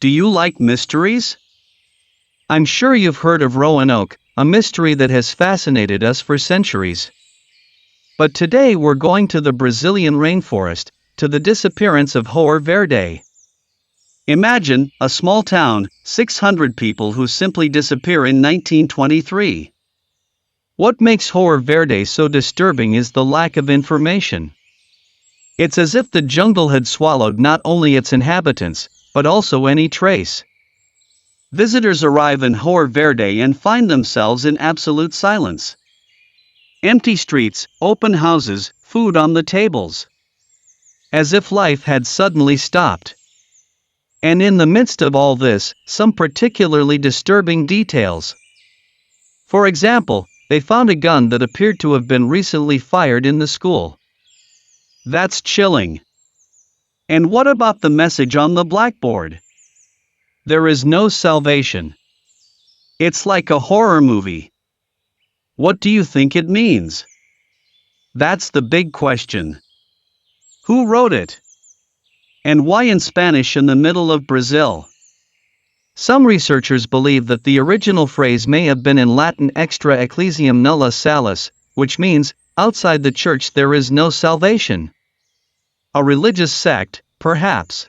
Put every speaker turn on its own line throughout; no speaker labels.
Do you like mysteries? I'm sure you've heard of Roanoke, a mystery that has fascinated us for centuries. But today we're going to the Brazilian rainforest, to the disappearance of Hoer Verde. Imagine a small town, 600 people who simply disappear in 1923. What makes Hoer Verde so disturbing is the lack of information. It's as if the jungle had swallowed not only its inhabitants, but also any trace. Visitors arrive in Hoer Verde and find themselves in absolute silence. Empty streets, open houses, food on the tables. As if life had suddenly stopped. And in the midst of all this, some particularly disturbing details. For example, they found a gun that appeared to have been recently fired in the school. That's chilling. And what about the message on the blackboard? There is no salvation. It's like a horror movie. What do you think it means? That's the big question. Who wrote it? And why in Spanish in the middle of Brazil? Some researchers believe that the original phrase may have been in Latin extra ecclesiam nulla salus, which means, outside the church there is no salvation. A religious sect, perhaps.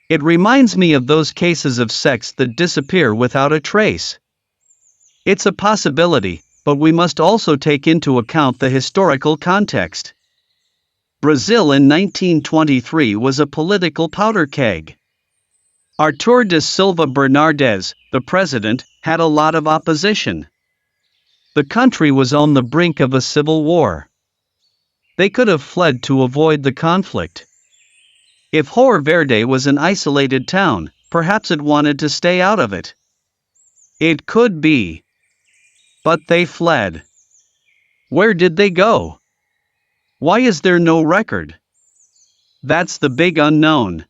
It reminds me of those cases of sects that disappear without a trace. It's a possibility, but we must also take into account the historical context. Brazil in 1923 was a political powder keg. Artur de Silva Bernardes, the president, had a lot of opposition. The country was on the brink of a civil war. They could have fled to avoid the conflict. If Hoer Verde was an isolated town, perhaps it wanted to stay out of it. It could be. But they fled. Where did they go? Why is there no record? That's the big unknown.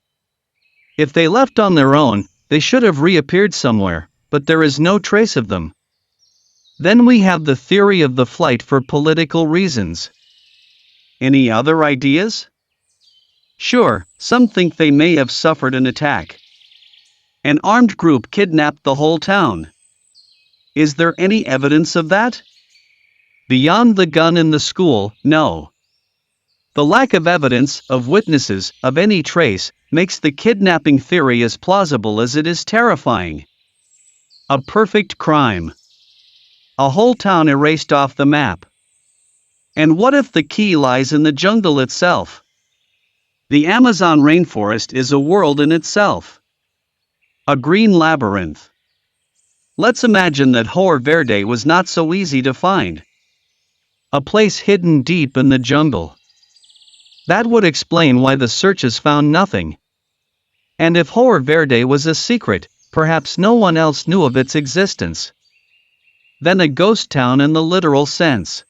If they left on their own, they should have reappeared somewhere, but there is no trace of them. Then we have the theory of the flight for political reasons. Any other ideas? Sure, some think they may have suffered an attack. An armed group kidnapped the whole town. Is there any evidence of that? Beyond the gun in the school, no. The lack of evidence, of witnesses, of any trace, makes the kidnapping theory as plausible as it is terrifying. A perfect crime. A whole town erased off the map. And what if the key lies in the jungle itself? The Amazon rainforest is a world in itself. A green labyrinth. Let's imagine that Hoer Verde was not so easy to find. A place hidden deep in the jungle. That would explain why the searches found nothing. And if Hoer Verde was a secret, perhaps no one else knew of its existence. Then a ghost town in the literal sense.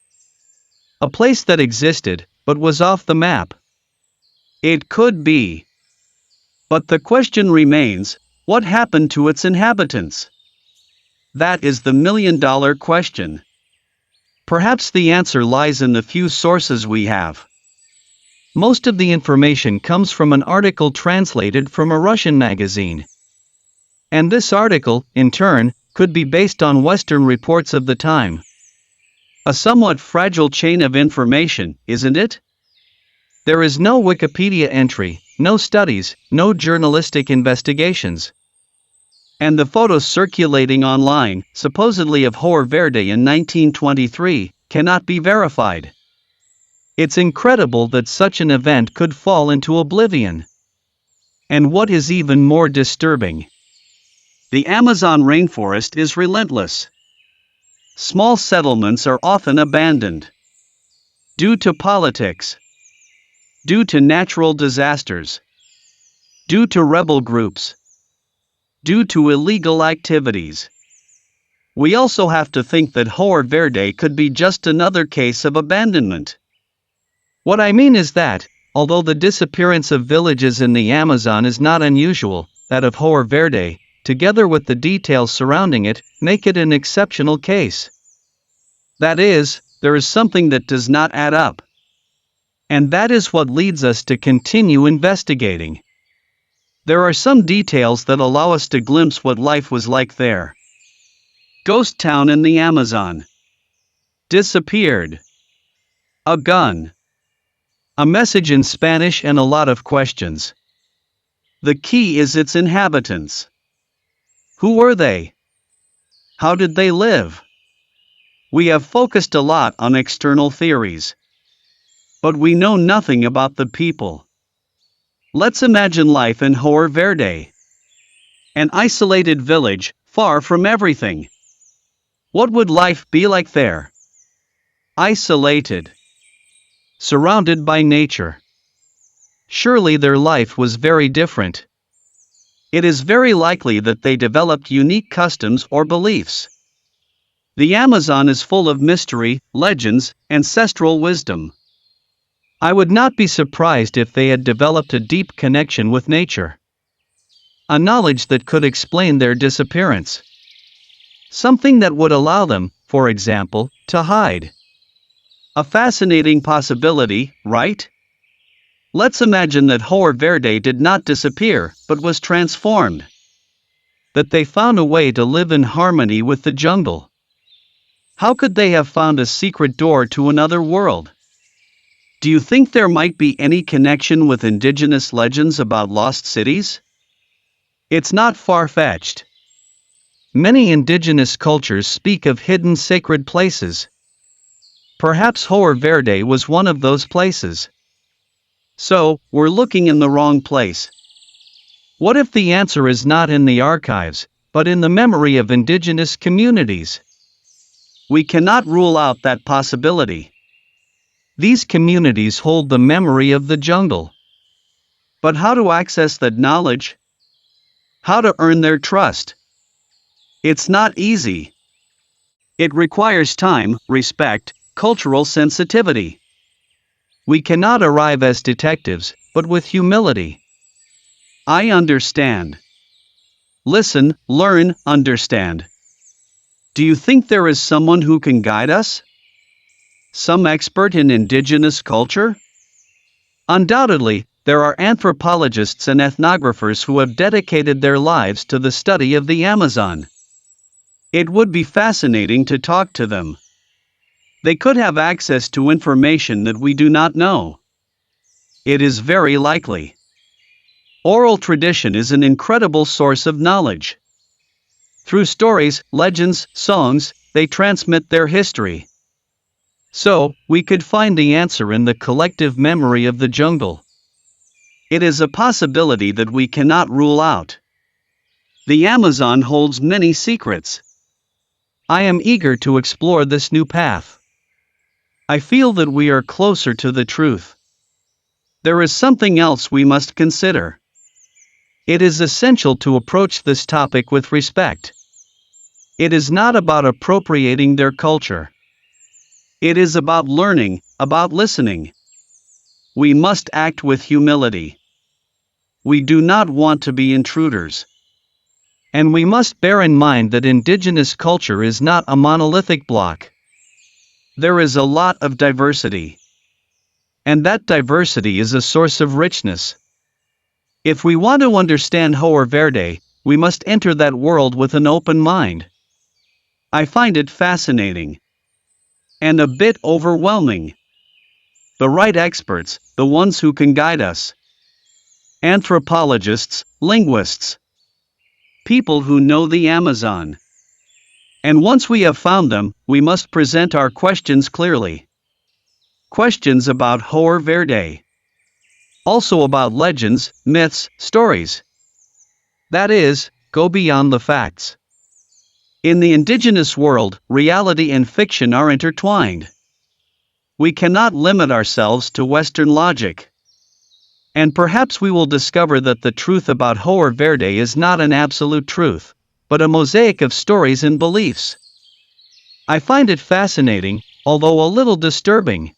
A place that existed, but was off the map. It could be. But the question remains, what happened to its inhabitants? That is the million-dollar question. Perhaps the answer lies in the few sources we have. Most of the information comes from an article translated from a Russian magazine. And this article, in turn, could be based on Western reports of the time. A somewhat fragile chain of information, isn't it? There is no Wikipedia entry, no studies, no journalistic investigations. And the photos circulating online, supposedly of Hoer Verde in 1923, cannot be verified. It's incredible that such an event could fall into oblivion. And what is even more disturbing? The Amazon rainforest is relentless. Small settlements are often abandoned. Due to politics. Due to natural disasters. Due to rebel groups. Due to illegal activities. We also have to think that Hoer Verde could be just another case of abandonment. What I mean is that, although the disappearance of villages in the Amazon is not unusual, that of Hoer Verde, together with the details surrounding it, make it an exceptional case. That is, there is something that does not add up. And that is what leads us to continue investigating. There are some details that allow us to glimpse what life was like there. Ghost town in the Amazon. Disappeared. A gun. A message in Spanish and a lot of questions. The key is its inhabitants. Who were they? How did they live? We have focused a lot on external theories. But we know nothing about the people. Let's imagine life in Hoer Verde. An isolated village, far from everything. What would life be like there? Isolated. Surrounded by nature. Surely their life was very different. It is very likely that they developed unique customs or beliefs. The Amazon is full of mystery, legends, ancestral wisdom. I would not be surprised if they had developed a deep connection with nature. A knowledge that could explain their disappearance. Something that would allow them, for example, to hide. A fascinating possibility, right? Let's imagine that Hoer Verde did not disappear, but was transformed. That they found a way to live in harmony with the jungle. How could they have found a secret door to another world? Do you think there might be any connection with indigenous legends about lost cities? It's not far-fetched. Many indigenous cultures speak of hidden sacred places. Perhaps Hoer Verde was one of those places. So, we're looking in the wrong place. What if the answer is not in the archives, but in the memory of indigenous communities? We cannot rule out that possibility. These communities hold the memory of the jungle. But how to access that knowledge? How to earn their trust? It's not easy. It requires time, respect, cultural sensitivity. We cannot arrive as detectives, but with humility. I understand. Listen, learn, understand. Do you think there is someone who can guide us? Some expert in indigenous culture? Undoubtedly, there are anthropologists and ethnographers who have dedicated their lives to the study of the Amazon. It would be fascinating to talk to them. They could have access to information that we do not know. It is very likely. Oral tradition is an incredible source of knowledge. Through stories, legends, songs, they transmit their history. So, we could find the answer in the collective memory of the jungle. It is a possibility that we cannot rule out. The Amazon holds many secrets. I am eager to explore this new path. I feel that we are closer to the truth. There is something else we must consider. It is essential to approach this topic with respect. It is not about appropriating their culture. It is about learning, about listening. We must act with humility. We do not want to be intruders. And we must bear in mind that indigenous culture is not a monolithic block. There is a lot of diversity. And that diversity is a source of richness. If we want to understand Hoer Verde, we must enter that world with an open mind. I find it fascinating. And a bit overwhelming. The right experts, the ones who can guide us. Anthropologists, linguists. People who know the Amazon. And once we have found them, we must present our questions clearly. Questions about Hoer Verde. Also about legends, myths, stories. That is, go beyond the facts. In the indigenous world, reality and fiction are intertwined. We cannot limit ourselves to Western logic. And perhaps we will discover that the truth about Hoer Verde is not an absolute truth, but a mosaic of stories and beliefs. I find it fascinating, although a little disturbing.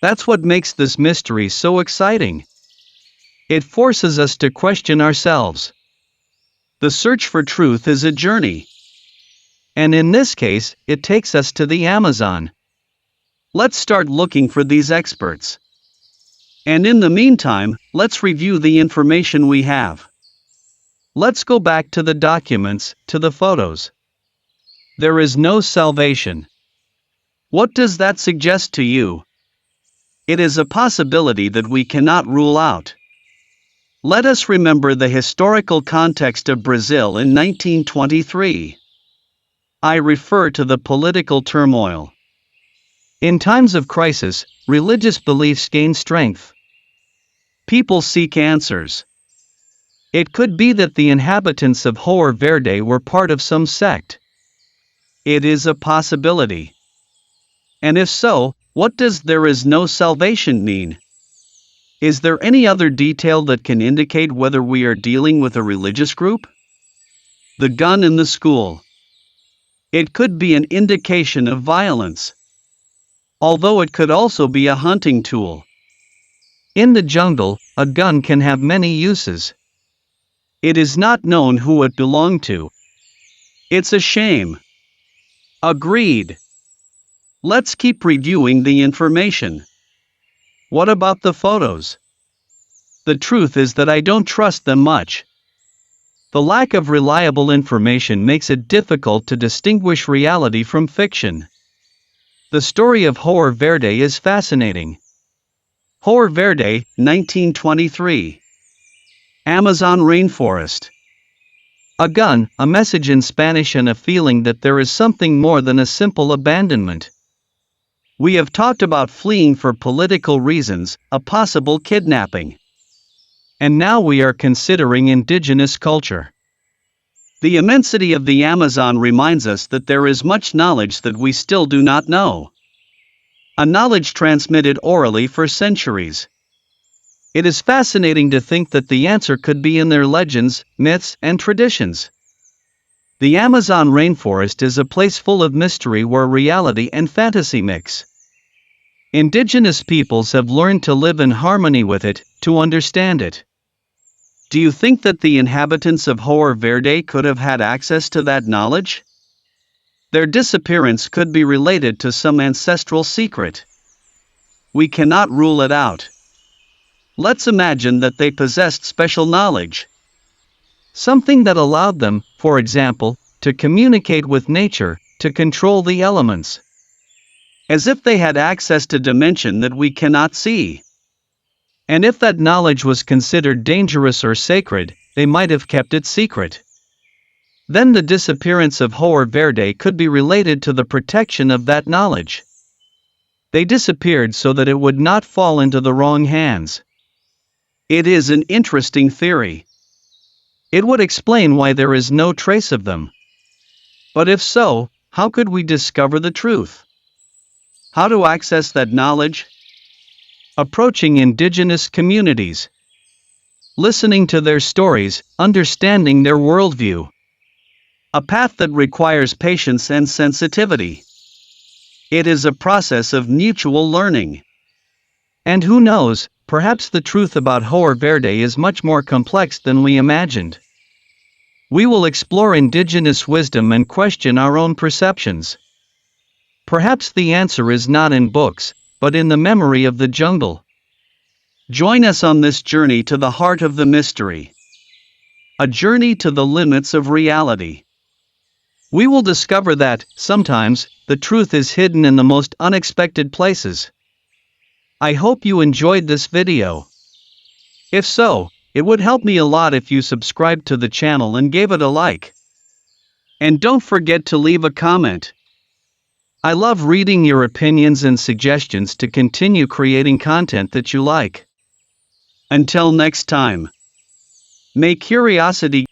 That's what makes this mystery so exciting. It forces us to question ourselves. The search for truth is a journey. And in this case, it takes us to the Amazon. Let's start looking for these experts. And in the meantime, let's review the information we have. Let's go back to the documents, to the photos. There is no salvation. What does that suggest to you? It is a possibility that we cannot rule out. Let us remember the historical context of Brazil in 1923. I refer to the political turmoil. In times of crisis, religious beliefs gain strength. People seek answers. It could be that the inhabitants of Hoer Verde were part of some sect. It is a possibility. And if so, what does "there is no salvation" mean? Is there any other detail that can indicate whether we are dealing with a religious group? The gun in the school. It could be an indication of violence. Although it could also be a hunting tool. In the jungle, a gun can have many uses. It is not known who it belonged to. It's a shame. Agreed. Let's keep reviewing the information. What about the photos? The truth is that I don't trust them much. The lack of reliable information makes it difficult to distinguish reality from fiction. The story of Hoer Verde is fascinating. Hoer Verde, 1923. Amazon rainforest. A gun, a message in Spanish, and a feeling that there is something more than a simple abandonment. We have talked about fleeing for political reasons, a possible kidnapping. And now we are considering indigenous culture. The immensity of the Amazon reminds us that there is much knowledge that we still do not know. A knowledge transmitted orally for centuries. It is fascinating to think that the answer could be in their legends, myths, and traditions. The Amazon rainforest is a place full of mystery where reality and fantasy mix. Indigenous peoples have learned to live in harmony with it, to understand it. Do you think that the inhabitants of Hoer Verde could have had access to that knowledge? Their disappearance could be related to some ancestral secret. We cannot rule it out. Let's imagine that they possessed special knowledge. Something that allowed them, for example, to communicate with nature, to control the elements. As if they had access to dimension that we cannot see. And if that knowledge was considered dangerous or sacred, they might have kept it secret. Then the disappearance of Hoer Verde could be related to the protection of that knowledge. They disappeared so that it would not fall into the wrong hands. It is an interesting theory. It would explain why there is no trace of them. But if so, how could we discover the truth? How to access that knowledge? Approaching indigenous communities. Listening to their stories, understanding their worldview. A path that requires patience and sensitivity. It is a process of mutual learning. And who knows, perhaps the truth about Hoer Verde is much more complex than we imagined. We will explore indigenous wisdom and question our own perceptions. Perhaps the answer is not in books, but in the memory of the jungle. Join us on this journey to the heart of the mystery. A journey to the limits of reality. We will discover that, sometimes, the truth is hidden in the most unexpected places. I hope you enjoyed this video. If so, it would help me a lot if you subscribed to the channel and gave it a like. And don't forget to leave a comment. I love reading your opinions and suggestions to continue creating content that you like. Until next time. May curiosity